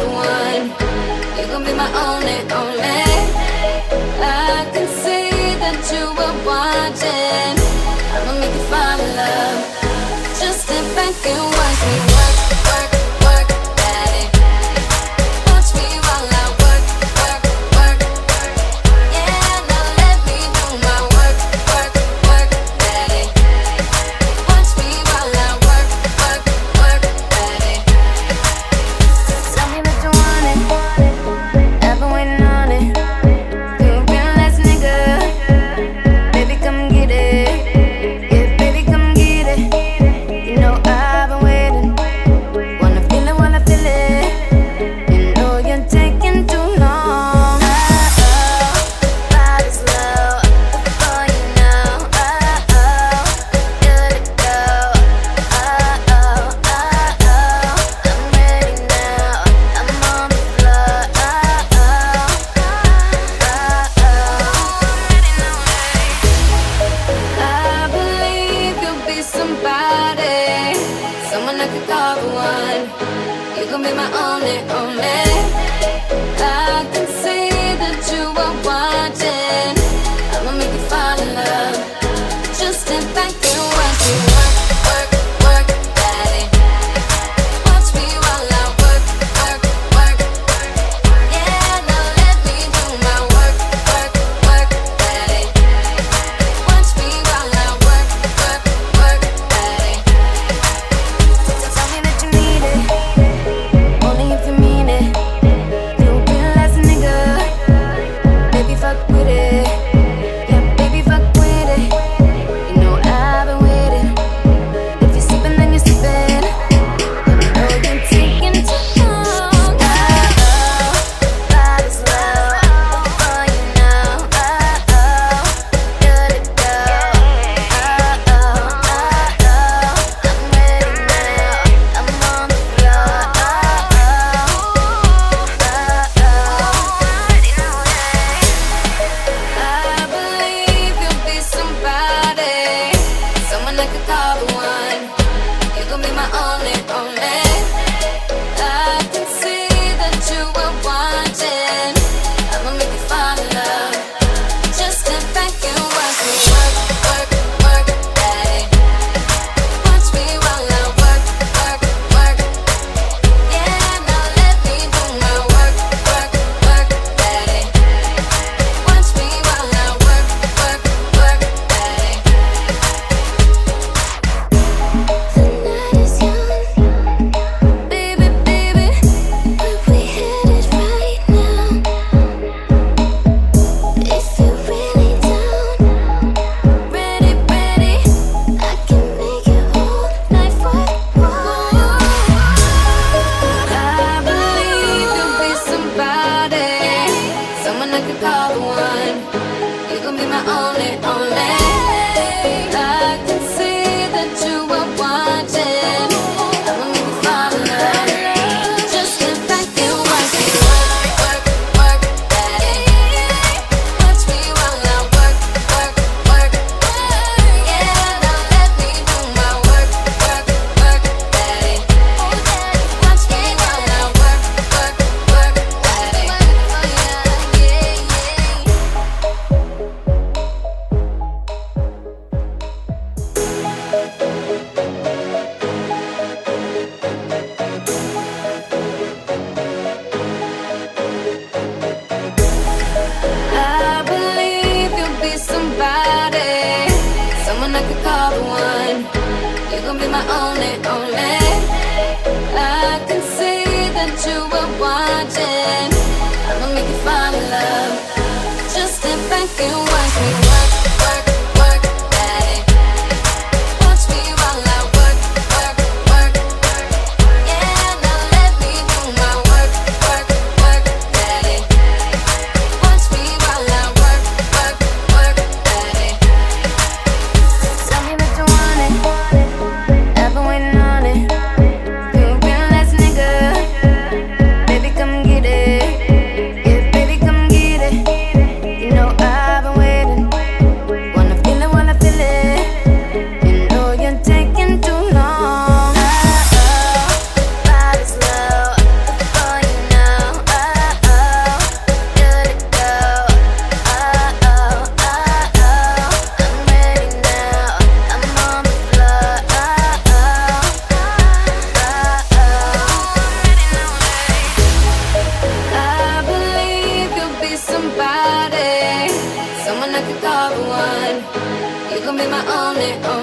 the one. You gon' be my only, only. I can see that you were watching. I'ma make you fall in love. Just sit back and watch me work, work, work, daddy. Watch me while I work, work, work. Yeah, now let me do my work, work, work, daddy. Watch me while I work, work, work, daddy. Tell me that you want it. I've been waiting on it. You a real ass nigga. Baby, come get it. Yeah, baby, come get it. You know I've been waiting. Wanna feel it while I feel it. You know you're taking too long. Body's low before you know. Good to go. I'm ready now. I'm on the floor. I believe you'll be somebody, someone I could call the one. You gon' be my only, only. I can see that you are watching. I'ma make you fall in love. Just sit back and watch me work, work, work, daddy. Watch me while I work, work, work. Yeah, now let me do my work, work, work, daddy. Watch me while I work, work, work, daddy. Tell me that you need it, only if you mean it. You a real ass nigga, baby, fuck with it. Yeah, baby, fuck with it. You know I've been waiting. If you're sleeping, then you're sleeping. You know you're taking too long. Body's low before you know. Good to go. I'm ready now. I'm on the floor. I believe you'll be somebody, someone I could call the one. You gon' be my only, only. I can see that you were watching. I'ma make you fall in love. Just sit back and watch me work, work, work, daddy. Watch me while I work, work, work. Yeah, now let me do my work, work, work, daddy. Watch me while I work, work, work, daddy. The night is young, baby, baby. Where we headed right now? If you're really down, ready, ready, I can make your whole life worthwhile. I believe you'll be somebody, someone I could call the one. You gon' be my only, only. I can see that you are watching. I'ma make you fall in love. Just sit back and watch me work, work, work, daddy. Watch me while I work, work, work. Yeah, now let me do my work, work, work, daddy. Watch me while I work, work, work, daddy. I believe you'll be somebody, someone I could call the one. You gon' be my only, only. I can see that you were watching. I'ma make you fall in love. Just sit back and watch me work, work, work, daddy. Watch me while I work, work, work. Yeah, now let me do my work, work, work, daddy. Watch me while I work, work, work, daddy. Tell me that you want it. I've been waiting on it. You a real ass nigga. Baby, my only, only.